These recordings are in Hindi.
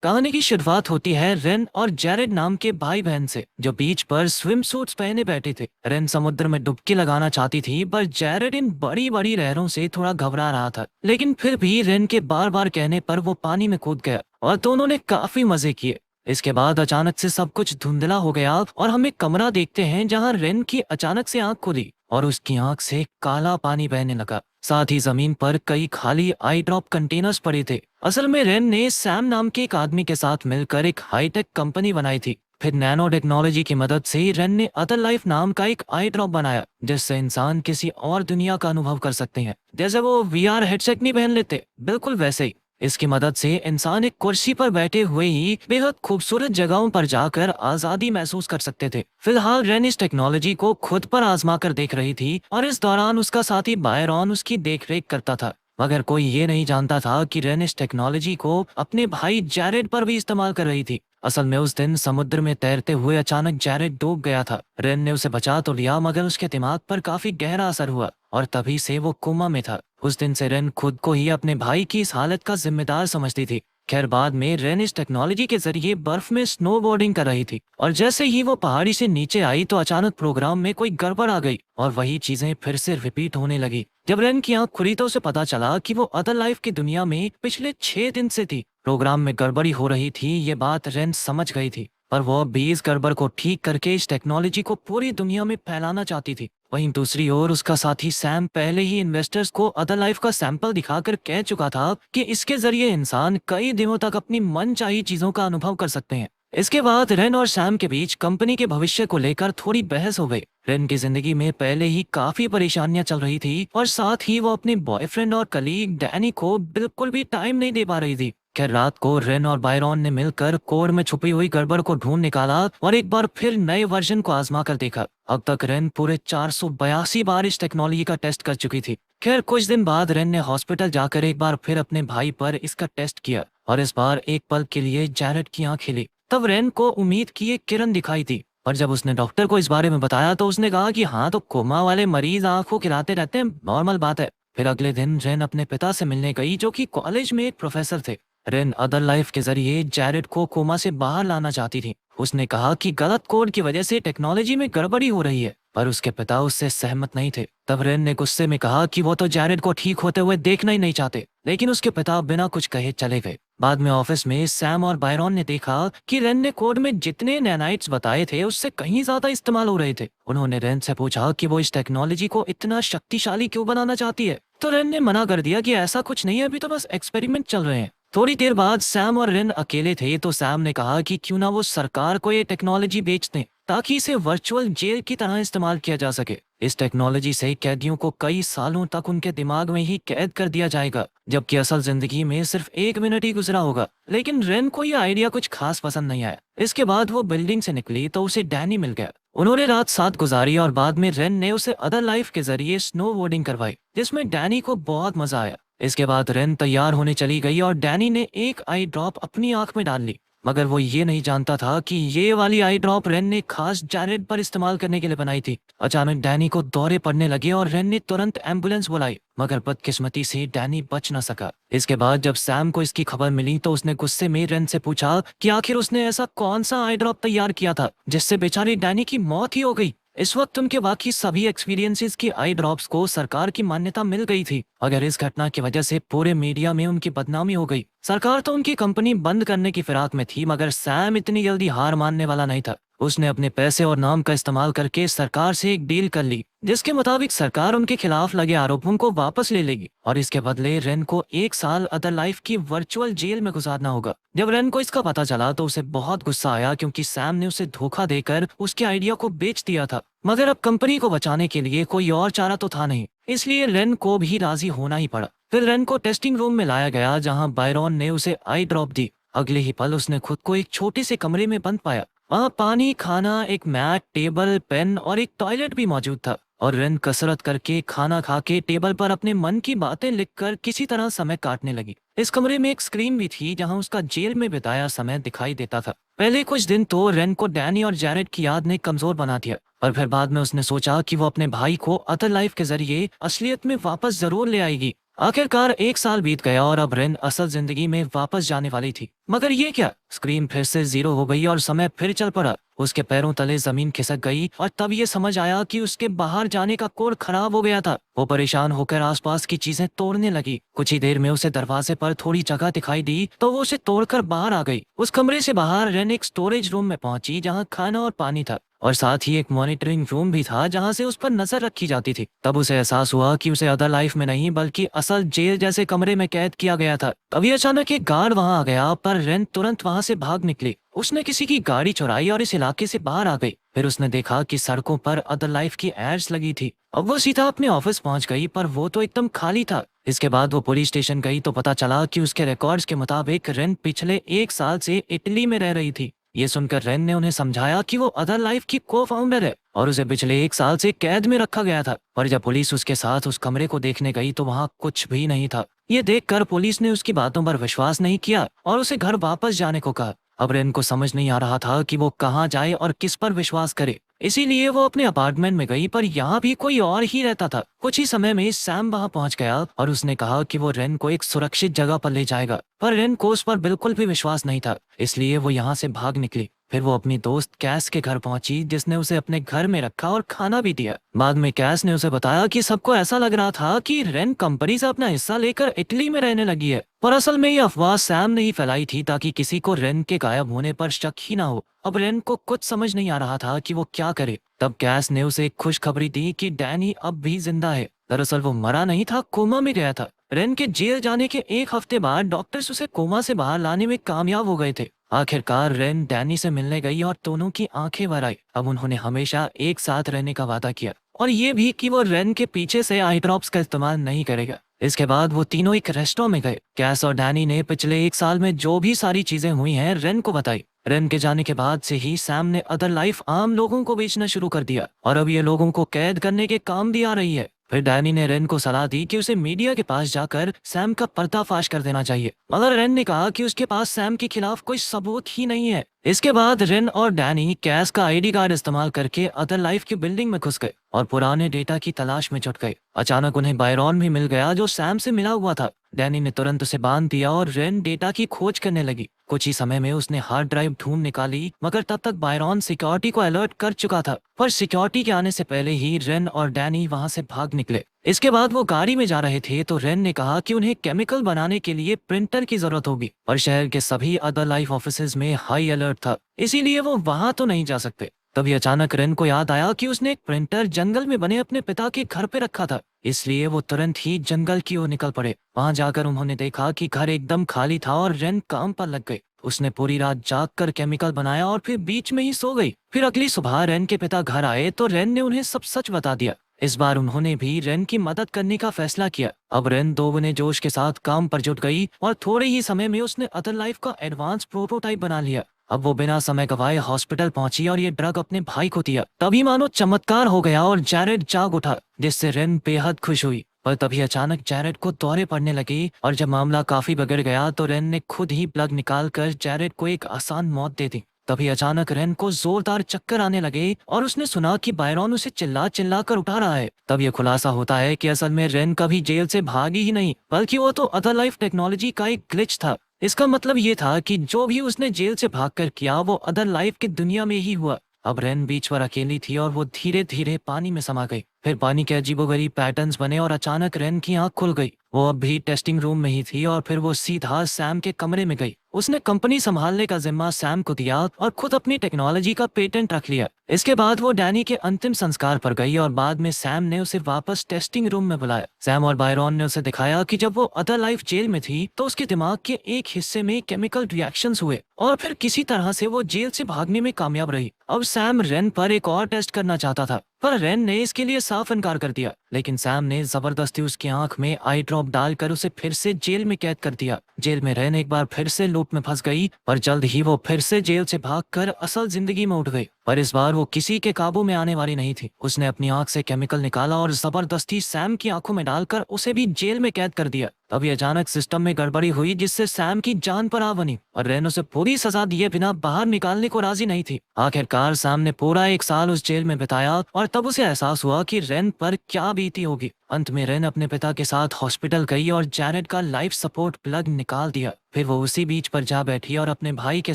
कहानी की शुरुआत होती है रेन और जैरेड नाम के भाई बहन से, जो बीच पर स्विम सूट्स पहने बैठे थे। रेन समुद्र में डुबकी लगाना चाहती थी, पर जैरेड इन बड़ी बड़ी लहरों से थोड़ा घबरा रहा था। लेकिन फिर भी रेन के बार बार कहने पर वो पानी में कूद गया और दोनों ने काफी मजे किए। इसके बाद अचानक से सब कुछ धुंधला हो गया और हम एक कमरा देखते हैं जहाँ रेन की अचानक से आंख खुली और उसकी आंख से काला पानी बहने लगा। साथ ही जमीन पर कई खाली आई ड्रॉप कंटेनर्स पड़े थे। असल में रेन ने सैम नाम के एक आदमी के साथ मिलकर एक हाईटेक कंपनी बनाई थी। फिर नैनो टेक्नोलॉजी की मदद से रेन ने अदर लाइफ नाम का एक आई ड्रॉप बनाया, जिससे इंसान किसी और दुनिया का अनुभव कर सकते हैं। जैसे वो वीआर हेडसेट नहीं पहन लेते, बिल्कुल वैसे ही। इसकी मदद से इंसान एक कुर्सी पर बैठे हुए ही बेहद खूबसूरत जगहों पर जाकर आजादी महसूस कर सकते थे। फिलहाल रेन इस टेक्नोलॉजी को खुद पर आजमा कर देख रही थी और इस दौरान उसका साथी बायरॉन उसकी देखरेख करता था। मगर कोई ये नहीं जानता था कि रेन इस टेक्नोलॉजी को अपने भाई जैरेड पर भी इस्तेमाल कर रही थी। असल में उस दिन समुद्र में तैरते हुए अचानक जैरेड डूब गया था। रेन ने उसे बचा तो लिया, मगर उसके दिमाग पर काफी गहरा असर हुआ और तभी से वो कोमा में था। उस दिन से रेन खुद को ही अपने भाई की इस हालत का जिम्मेदार समझती थी। खैर, बाद में रेन इस टेक्नोलॉजी के जरिए बर्फ में स्नोबोर्डिंग कर रही थी और जैसे ही वो पहाड़ी से नीचे आई तो अचानक प्रोग्राम में कोई गड़बड़ आ गई और वही चीजें फिर से रिपीट होने लगी। जब रेन की आंख खुली तो उसे पता चला कि वो अदर लाइफ की दुनिया में पिछले 6 दिन से थी। प्रोग्राम में गड़बड़ी हो रही थी, ये बात रेन समझ गई थी, पर वो भी इस गड़बड़ को ठीक करके इस टेक्नोलॉजी को पूरी दुनिया में फैलाना चाहती थी। वहीं दूसरी ओर उसका साथी सैम पहले ही इन्वेस्टर्स को अदर लाइफ का सैंपल दिखाकर कह चुका था कि इसके जरिए इंसान कई दिनों तक अपनी मनचाही चीजों का अनुभव कर सकते हैं। इसके बाद रेन और सैम के बीच कंपनी के भविष्य को लेकर थोड़ी बहस हो गई। रेन की जिंदगी में पहले ही काफी परेशानियां चल रही थी और साथ ही वो अपने बॉयफ्रेंड और कलीग डैनी को बिल्कुल भी टाइम नहीं दे पा रही थी। खैर, रात को रेन और बायरॉन ने मिलकर कोर में छुपी हुई गड़बड़ को ढूंढ निकाला और एक बार फिर नए वर्जन को आजमा कर देखा। अब तक रेन पूरे 482 बार इस टेक्नोलॉजी का टेस्ट कर चुकी थी। खैर, कुछ दिन बाद रेन ने हॉस्पिटल जाकर एक बार फिर अपने भाई पर इसका टेस्ट किया और इस बार एक पल के लिए जैरेड की आंख खिली। तब रेन को उम्मीद की एक किरण दिखाई थी और जब उसने डॉक्टर को इस बारे में बताया तो उसने कहा कि हाँ, तो कोमा वाले मरीज आंखों खिलाते रहते हैं, नॉर्मल बात है। फिर अगले दिन रेन अपने पिता से मिलने गई, जो कि कॉलेज में एक प्रोफेसर थे। रेन अदर लाइफ के जरिए जैरेड को कोमा से बाहर लाना चाहती थी। उसने कहा कि गलत कोड की वजह से टेक्नोलॉजी में गड़बड़ी हो रही है, पर उसके पिता उससे सहमत नहीं थे। तब रेन ने गुस्से में कहा कि वो तो जैरेड को ठीक होते हुए देखना ही नहीं चाहते, लेकिन उसके पिता बिना कुछ कहे चले गए। बाद में ऑफिस में सैम और बायरॉन ने देखा कि रेन ने कोड में जितने नैनाइट्स बताए थे उससे कहीं ज्यादा इस्तेमाल हो रहे थे। उन्होंने रेन से पूछा कि वो इस टेक्नोलॉजी को इतना शक्तिशाली क्यों बनाना चाहती है, तो रेन ने मना कर दिया कि ऐसा कुछ नहीं है, अभी तो बस एक्सपेरिमेंट चल रहे हैं। थोड़ी देर बाद सैम और रेन अकेले थे तो सैम ने कहा कि क्यों ना वो सरकार को ये टेक्नोलॉजी बेच दें ताकि इसे वर्चुअल जेल की तरह इस्तेमाल किया जा सके। इस टेक्नोलॉजी से कैदियों को कई सालों तक उनके दिमाग में ही कैद कर दिया जाएगा, जबकि असल जिंदगी में सिर्फ 1 मिनट ही गुजरा होगा। लेकिन रेन को यह आइडिया कुछ खास पसंद नहीं आया। इसके बाद वो बिल्डिंग से निकली तो उसे डैनी मिल गया। उन्होंने रात साथ गुजारी और बाद में रेन ने उसे अदर लाइफ के जरिए स्नो बोर्डिंग करवाई, जिसमें डैनी को बहुत मजा आया। इसके बाद रेन तैयार होने चली गई और डैनी ने एक आई ड्रॉप अपनी आंख में डाल ली, मगर वो ये नहीं जानता था कि ये वाली आई ड्रॉप रेन ने खास जैरेड पर इस्तेमाल करने के लिए बनाई थी। अचानक डैनी को दौरे पड़ने लगे और रेन ने तुरंत एम्बुलेंस बुलाई, मगर बदकिस्मती से डैनी बच न सका। इसके बाद जब सैम को इसकी खबर मिली तो उसने गुस्से में रेन से पूछा कि आखिर उसने ऐसा कौन सा आई ड्रॉप तैयार किया था जिससे बेचारी डैनी की मौत ही हो गई। इस वक्त उनके बाकी सभी एक्सपीरियंसेस की आई ड्रॉप्स को सरकार की मान्यता मिल गई थी, अगर इस घटना की वजह से पूरे मीडिया में उनकी बदनामी हो गई। सरकार तो उनकी कंपनी बंद करने की फिराक में थी, मगर सैम इतनी जल्दी हार मानने वाला नहीं था। उसने अपने पैसे और नाम का इस्तेमाल करके सरकार से एक डील कर ली, जिसके मुताबिक सरकार उनके खिलाफ लगे आरोपों को वापस ले लेगी और इसके बदले रेन को 1 साल अदर लाइफ की वर्चुअल जेल में गुजारना होगा। जब रेन को इसका पता चला तो उसे बहुत गुस्सा आया, क्योंकि सैम ने उसे धोखा देकर उसके आइडिया को बेच दिया था। मगर अब कंपनी को बचाने के लिए कोई और चारा तो था नहीं, इसलिए रेन को भी राजी होना ही पड़ा। फिर रेन को टेस्टिंग रूम में लाया गया, जहां बायरॉन ने उसे आई ड्रॉप दी। अगले ही पल उसने खुद को एक छोटे से कमरे में बंद पाया। वहाँ पानी, खाना, एक मैट, टेबल, पेन और एक टॉयलेट भी मौजूद था और रेन कसरत करके, खाना खा के, टेबल पर अपने मन की बातें लिखकर किसी तरह समय काटने लगी। इस कमरे में एक स्क्रीन भी थी जहां उसका जेल में बिताया समय दिखाई देता था। पहले कुछ दिन तो रेन को डैनी और जैरेड की याद ने कमजोर बना दिया, पर फिर बाद में उसने सोचा कि वो अपने भाई को अदर लाइफ के जरिए असलियत में वापस जरूर ले आएगी। आखिरकार 1 साल बीत गया और अब रेन असल जिंदगी में वापस जाने वाली थी। मगर ये क्या, स्क्रीन फिर से 0 हो गई और समय फिर चल पड़ा। उसके पैरों तले जमीन खिसक गई और तब ये समझ आया कि उसके बाहर जाने का कोड खराब हो गया था। वो परेशान होकर आसपास की चीजें तोड़ने लगी। कुछ ही देर में उसे दरवाजे पर थोड़ी जगह दिखाई दी तो वो उसे तोड़कर बाहर आ गई। उस कमरे से बाहर रेन एक स्टोरेज रूम में पहुंची जहाँ खाना और पानी था और साथ ही एक मॉनिटरिंग रूम भी था जहां से उस पर नजर रखी जाती थी। तब उसे एहसास हुआ कि उसे अदर लाइफ में नहीं बल्कि असल जेल जैसे कमरे में कैद किया गया था। तभी अचानक एक गार्ड वहां आ गया पर रेन तुरंत वहां से भाग निकली। उसने किसी की गाड़ी चुराई और इस इलाके से बाहर आ गई। फिर उसने देखा कि सड़कों पर अदर लाइफ की एड्स लगी थी। अब वो सीधा अपने ऑफिस पहुंच गई पर वो तो एकदम खाली था। इसके बाद वो पुलिस स्टेशन गई तो पता चला कि उसके रिकॉर्ड्स के मुताबिक रेन पिछले 1 साल से इटली में रह रही थी। ये सुनकर रेन ने उन्हें समझाया कि वो अदर लाइफ की को फाउंडर है और उसे पिछले 1 साल से कैद में रखा गया था। पर जब पुलिस उसके साथ उस कमरे को देखने गई तो वहाँ कुछ भी नहीं था। ये देखकर पुलिस ने उसकी बातों पर विश्वास नहीं किया और उसे घर वापस जाने को कहा। अब रेन को समझ नहीं आ रहा था कि वो कहाँ जाए और किस पर विश्वास करे। इसीलिए वो अपने अपार्टमेंट में गई पर यहाँ भी कोई और ही रहता था। कुछ ही समय में सैम वहाँ पहुँच गया और उसने कहा कि वो रेन को एक सुरक्षित जगह पर ले जाएगा। पर रेन को उस पर बिल्कुल भी विश्वास नहीं था, इसलिए वो यहाँ से भाग निकली। फिर वो अपनी दोस्त कैस के घर पहुंची जिसने उसे अपने घर में रखा और खाना भी दिया। बाद में कैस ने उसे बताया कि सबको ऐसा लग रहा था कि रेन कंपनी से अपना हिस्सा लेकर इटली में रहने लगी है, पर असल में ये अफवाह सैम ने ही फैलाई थी ताकि किसी को रेन के गायब होने पर शक ही ना हो। अब रेन को कुछ समझ नहीं आ रहा था कि वो क्या करे। तब कैस ने उसे एक खुशखबरी दी कि डैनी अब भी जिंदा है। दरअसल वो मरा नहीं था, कोमा में गया था। रेन के जेल जाने के 1 हफ्ते बाद डॉक्टर्स उसे कोमा से बाहर लाने में कामयाब हो गए थे। आखिरकार रेन डैनी से मिलने गई और दोनों की आंखें भर आई। अब उन्होंने हमेशा एक साथ रहने का वादा किया और ये भी कि वो रेन के पीछे से आई ड्रॉप्स का इस्तेमाल नहीं करेगा। इसके बाद वो तीनों एक रेस्टोरेंट में गए। कैस और डैनी ने पिछले 1 साल में जो भी सारी चीजें हुई हैं रेन को बताई। रेन के जाने के बाद से ही सैम ने अदर लाइफ आम लोगों को बेचना शुरू कर दिया और अब ये लोगों को कैद करने के काम भी आ रही है। फिर डैनी ने रेन को सलाह दी कि उसे मीडिया के पास जाकर सैम का पर्दाफाश कर देना चाहिए, मगर रेन ने कहा कि उसके पास सैम के खिलाफ कोई सबूत ही नहीं है। इसके बाद रेन और डैनी कैस का आईडी कार्ड इस्तेमाल करके अदर लाइफ की बिल्डिंग में घुस गए और पुराने डेटा की तलाश में जुट गए। अचानक उन्हें बायरॉन भी मिल गया जो सैम से मिला हुआ था। डैनी ने तुरंत उसे बांध दिया और रेन डेटा की खोज करने लगी। कुछ ही समय में उसने हार्ड ड्राइव ढूंढ निकाली, मगर तब तक बायरॉन सिक्योरिटी को अलर्ट कर चुका था। पर सिक्योरिटी के आने से पहले ही रेन और डैनी वहां से भाग निकले। इसके बाद वो गाड़ी में जा रहे थे तो रेन ने कहा कि उन्हें केमिकल बनाने के लिए प्रिंटर की जरूरत होगी, पर शहर के सभी अदर लाइफ ऑफिसेज में हाई अलर्ट था, इसीलिए वो वहां तो नहीं जा सकते। तभी अचानक रेन को याद आया कि उसने एक प्रिंटर जंगल में बने अपने पिता के घर पे रखा था, इसलिए वो तुरंत ही जंगल की ओर निकल पड़े। वहां जाकर उन्होंने देखा कि घर एकदम खाली था और रेन काम पर लग गई। उसने पूरी रात जाग कर केमिकल बनाया और फिर बीच में ही सो गई। फिर अगली सुबह रेन के पिता घर आए तो रेन ने उन्हें सब सच बता दिया। इस बार उन्होंने भी रेन की मदद करने का फैसला किया। अब रेन दोगुने जोश के साथ काम पर जुट गई और थोड़े ही समय में उसने अदर लाइफ का एडवांस प्रोटोटाइप बना लिया। अब वो बिना समय गवाए हॉस्पिटल पहुंची और ये ड्रग अपने भाई को दिया। तभी मानो चमत्कार हो गया और जैरेड जाग उठा, जिससे रेन बेहद खुश हुई। पर तभी अचानक जैरेड को दौरे पड़ने लगे और जब मामला काफी बिगड़ गया तो रेन ने खुद ही प्लग निकालकर जैरेड को एक आसान मौत दे दी। तभी अचानक रेन को जोरदार चक्कर आने लगे और उसने सुना कि बायरॉन उसे चिल्ला चिल्ला कर उठा रहा है। तब ये खुलासा होता है कि असल में रेन कभी जेल से भागी ही नहीं, बल्कि वो तो अदर लाइफ टेक्नोलॉजी का एक ग्लिच था। इसका मतलब ये था कि जो भी उसने जेल से भागकर किया वो अदर लाइफ की दुनिया में ही हुआ। अब रेन बीच पर अकेली थी और वो धीरे धीरे पानी में समा गई। फिर पानी के अजीबोगरीब पैटर्न्स बने और अचानक रेन की आंख खुल गई। वो अब भी टेस्टिंग रूम में ही थी और फिर वो सीधा सैम के कमरे में गई। उसने कंपनी संभालने का जिम्मा सैम को दिया और खुद अपनी टेक्नोलॉजी का पेटेंट रख लिया। इसके बाद वो डैनी के अंतिम संस्कार पर गई और बाद में सैम ने उसे वापस टेस्टिंग रूम में बुलाया। सैम और बायरॉन ने उसे दिखाया कि जब वो अदर लाइफ जेल में थी तो उसके दिमाग के एक हिस्से में केमिकल रिएक्शंस हुए और फिर किसी तरह से वो जेल से भागने में कामयाब रही। अब सैम रेन पर एक और टेस्ट करना चाहता था, पर रेन ने इसके लिए साफ इनकार कर दिया, लेकिन सैम ने जबरदस्ती उसकी आंख में आई ड्रॉप डालकर उसे फिर से जेल में कैद कर दिया। जेल में रेन एक बार फिर से लूप में फंस गई, पर जल्द ही वो फिर से जेल से भागकर असल जिंदगी में उठ गई। पर इस बार वो किसी के काबू में आने वाली नहीं थी। उसने अपनी आंख से केमिकल निकाला और जबरदस्ती सैम की आंखों में डालकर उसे भी जेल में कैद कर दिया। तभी अचानक सिस्टम में गड़बड़ी हुई जिससे सैम की जान पर आ बनी और रेन उसे पूरी सजा दिए बिना बाहर निकालने को राजी नहीं थी। आखिरकार सैम ने पूरा 1 साल उस जेल में बिताया और तब उसे एहसास हुआ कि रेन पर क्या बीती होगी। अंत में रेन अपने पिता के साथ हॉस्पिटल गई और जैरेड का लाइफ सपोर्ट प्लग निकाल दिया। फिर वो उसी बीच पर जा बैठी और अपने भाई के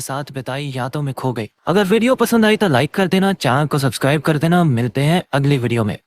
साथ बिताई यादों में खो गई। अगर वीडियो पसंद आई तो लाइक कर देना, चैनल को सब्सक्राइब कर देना। मिलते हैं अगली वीडियो में।